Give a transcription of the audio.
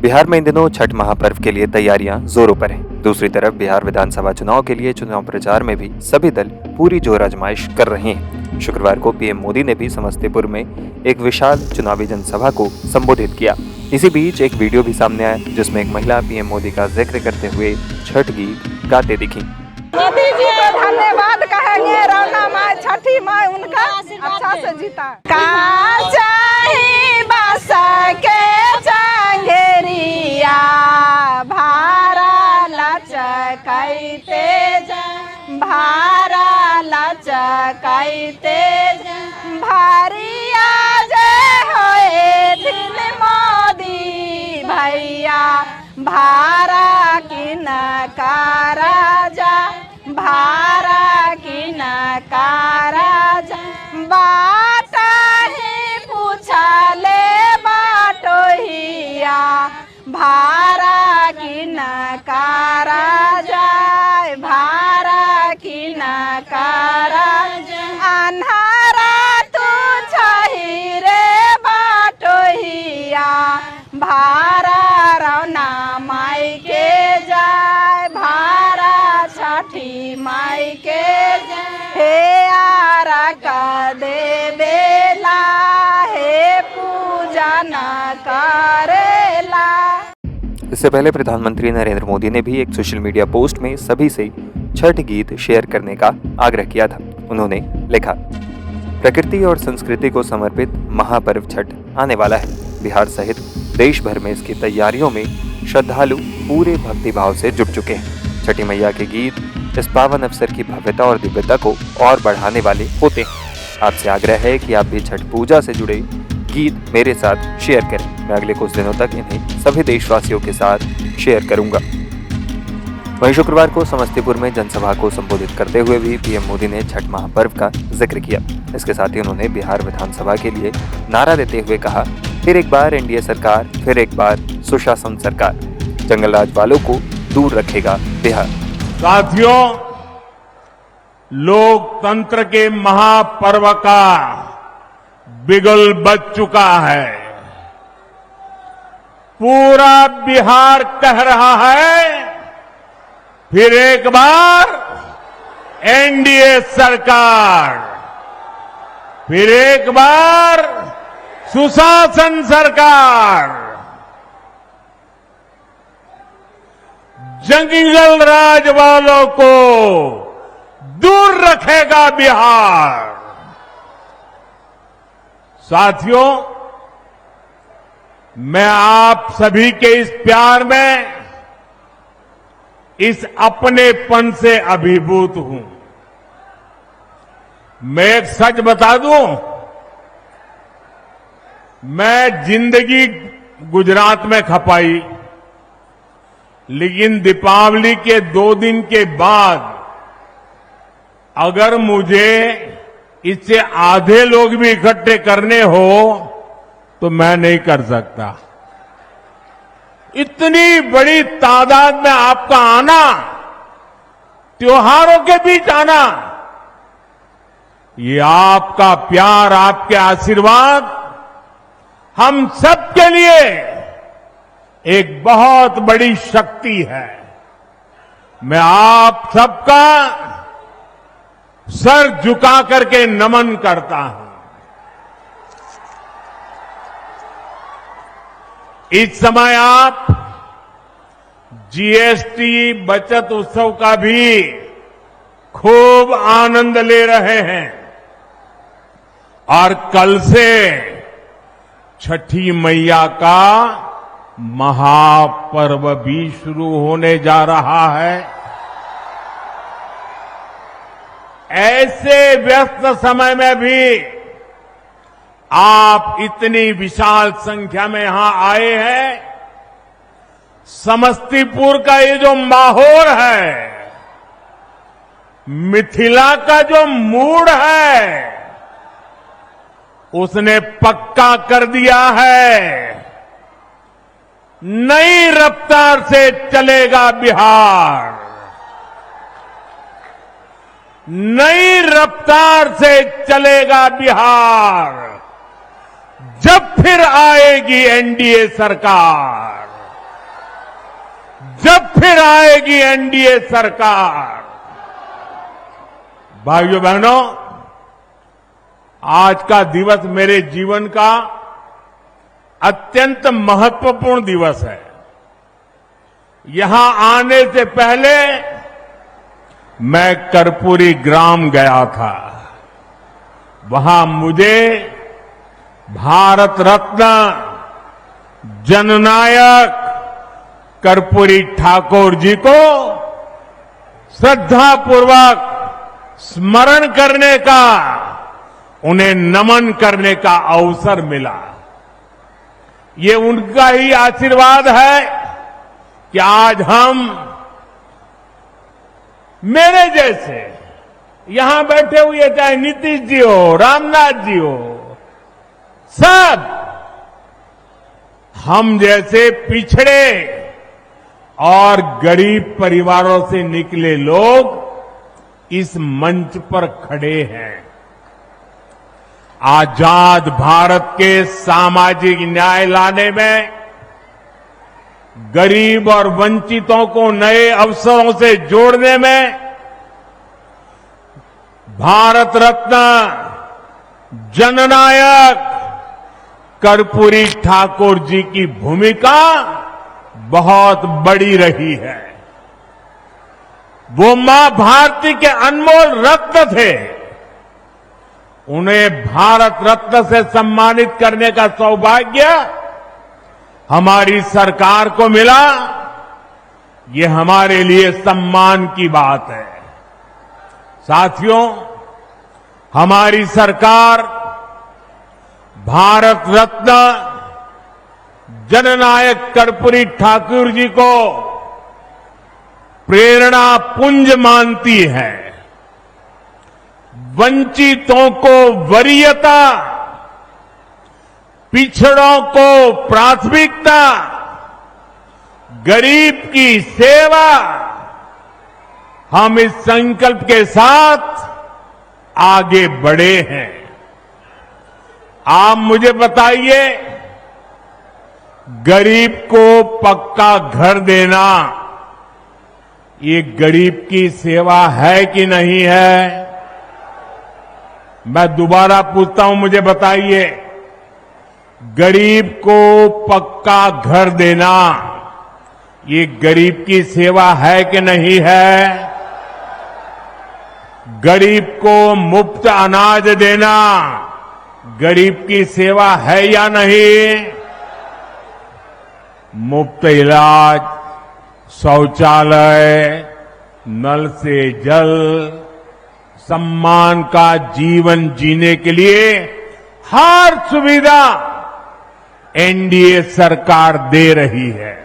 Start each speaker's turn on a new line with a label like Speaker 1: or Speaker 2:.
Speaker 1: बिहार में इन दिनों छठ महापर्व के लिए तैयारियां जोरों पर हैं। दूसरी तरफ बिहार विधानसभा चुनाव के लिए चुनाव प्रचार में भी सभी दल पूरी जोर आजमाइश कर रहे हैं। शुक्रवार को पीएम मोदी ने भी समस्तीपुर में एक विशाल चुनावी जनसभा को संबोधित किया। इसी बीच एक वीडियो भी सामने आया जिसमें एक महिला पीएम मोदी का जिक्र करते हुए छठ गीत गाते दिखी।
Speaker 2: मोदी जी को धन्यवाद कहेंगे, रौना माँ छठी माँ उनका अच्छा से जीता। भारा लचकैते भारिया जे होए थिन मोदी भैया, भारा की नकारा जा, भारा की नकारा जा। बाटा ही पूछले बाटोहिया, भारा की नकारा जाए, भारा की नकारा अन्हारा तू छही रे बाटोहिया, भारा रौना माई के जाए, भारा छठी माई के जाए। हे आरा का दे बेला, हे पूजा न करेला।
Speaker 1: इससे पहले प्रधानमंत्री नरेंद्र मोदी ने भी एक सोशल मीडिया पोस्ट में सभी से छठ गीत शेयर करने का आग्रह किया था। उन्होंने लिखा, प्रकृति और संस्कृति को समर्पित महापर्व छठ आने वाला है। बिहार सहित देश भर में इसकी तैयारियों में श्रद्धालु पूरे भक्तिभाव से जुट चुके हैं। छठी मैया के गीत इस पावन अवसर की भव्यता और दिव्यता को और बढ़ाने वाले होते हैं। आपसे आग्रह है कि आप भी छठ पूजा से जुड़े गीत मेरे साथ शेयर करें। मैं अगले कुछ दिनों तक इन्हें सभी देशवासियों के साथ शेयर करूंगा। वहीं शुक्रवार को समस्तीपुर में जनसभा को संबोधित करते हुए भी पीएम मोदी ने छठ महापर्व का जिक्र किया। इसके साथ ही उन्होंने बिहार विधानसभा के लिए नारा देते हुए कहा, फिर एक बार एनडीए सरकार, फिर एक बार सुशासन सरकार, जंगल राज वालों को दूर रखेगा बिहार।
Speaker 3: साथियों, लोकतंत्र के महापर्व का बिगुल बज चुका है। पूरा बिहार कह रहा है, फिर एक बार एनडीए सरकार, फिर एक बार सुशासन सरकार, जंगल राज वालों को दूर रखेगा बिहार। साथियों, मैं आप सभी के इस प्यार में, इस अपनेपन से अभिभूत हूं। मैं एक सच बता दूं, मैं जिंदगी गुजरात में खपाई, लेकिन दीपावली के 2 दिन के बाद अगर मुझे इससे आधे लोग भी इकट्ठे करने हो तो मैं नहीं कर सकता। इतनी बड़ी तादाद में आपका आना, त्योहारों के बीच आना, ये आपका प्यार, आपके आशीर्वाद हम सबके लिए एक बहुत बड़ी शक्ति है। मैं आप सबका सर झुका करके नमन करता हूं। इस समय आप जीएसटी बचत उत्सव का भी खूब आनंद ले रहे हैं और कल से छठी मैया का महापर्व भी शुरू होने जा रहा है। ऐसे व्यस्त समय में भी आप इतनी विशाल संख्या में यहां आए हैं। समस्तीपुर का ये जो माहौल है, मिथिला का जो मूड है, उसने पक्का कर दिया है, नई रफ्तार से चलेगा बिहार, नई रफ्तार से चलेगा बिहार जब फिर आएगी एनडीए सरकार। जब फिर आएगी एनडीए सरकार। भाइयों बहनों, आज का दिवस मेरे जीवन का अत्यंत महत्वपूर्ण दिवस है। यहां आने से पहले मैं कर्पूरी ग्राम गया था। वहां मुझे भारत रत्न जननायक कर्पूरी ठाकुर जी को श्रद्धापूर्वक स्मरण करने का, उन्हें नमन करने का अवसर मिला। ये उनका ही आशीर्वाद है कि आज हम, मेरे जैसे यहां बैठे हुए, चाहे नीतीश जी हो, रामनाथ जी हो, सब हम जैसे पिछड़े और गरीब परिवारों से निकले लोग इस मंच पर खड़े हैं। आजाद भारत के सामाजिक न्याय लाने में, गरीब और वंचितों को नए अवसरों से जोड़ने में भारत रत्न जननायक कर्पूरी ठाकुर जी की भूमिका बहुत बड़ी रही है। वो मां भारती के अनमोल रत्न थे। उन्हें भारत रत्न से सम्मानित करने का सौभाग्य हमारी सरकार को मिला। ये हमारे लिए सम्मान की बात है। साथियों, हमारी सरकार भारत रत्न जननायक कर्पूरी ठाकुर जी को प्रेरणा पुंज मानती है। वंचितों को वरीयता, पिछड़ों को प्राथमिकता, गरीब की सेवा, हम इस संकल्प के साथ आगे बढ़े हैं। आप मुझे बताइए, गरीब को पक्का घर देना ये गरीब की सेवा है कि नहीं है? मैं दोबारा पूछता हूं, मुझे बताइए, गरीब को पक्का घर देना ये गरीब की सेवा है कि नहीं है? गरीब को मुफ्त अनाज देना गरीब की सेवा है या नहीं? मुफ्त इलाज, शौचालय, नल से जल, सम्मान का जीवन जीने के लिए हर सुविधा एनडीए सरकार दे रही है।